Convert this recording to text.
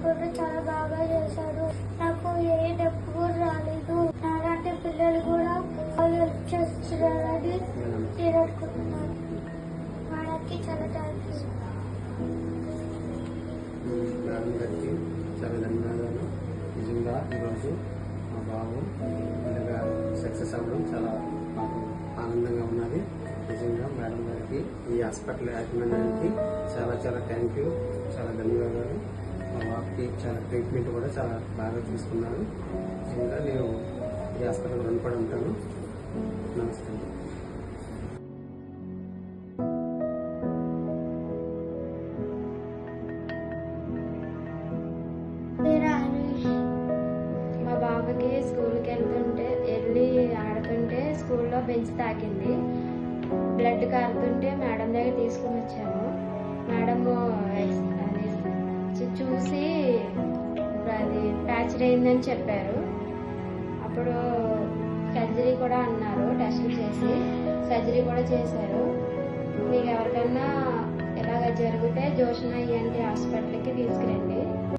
కూడా చాలా బాగా చేశారు. నాకు ఏ డబ్బు కూడా రాలేదు. నాలాంటి పిల్లలు కూడా హెల్ప్ చేస్తున్నారని నేను అనుకుంటున్నాను. వాళ్ళకి చాలా థ్యాంక్స్. మేడం గారికి చాలా ధన్యవాదాలు. నిజంగా ఈరోజు మా బాబు ఇలాగా సక్సెస్ అవ్వడం చాలా మాకు ఆనందంగా ఉన్నది. నిజంగా మేడం గారికి ఈ హాస్పిటల్ యాజమాన్యానికి చాలా చాలా థ్యాంక్ యూ, చాలా ధన్యవాదాలు. మా బాబుకి చాలా ట్రీట్మెంట్ కూడా చాలా బాగా తీసుకున్నారు. నిజంగా నేను ఈ హాస్పిటల్ రుణపడి ఉంటాను. నమస్తే. మా బాబుకి స్కూల్కి వెళ్ళి ఆడుతుంటే స్కూల్లో బెంచ్ తాకింది. బ్లడ్ కారుతుంటే మేడం దగ్గర తీసుకుని వచ్చాము. మేడం చూసి అది ఫ్రాక్చర్ అయిందని చెప్పారు. అప్పుడు సర్జరీ కూడా అన్నారు. టెస్టులు చేసి సర్జరీ కూడా చేశారు. మీకు ఎవరికన్నా ఇలాగ జరిగితే జోష్న ENT హాస్పిటల్కి తీసుకురండి.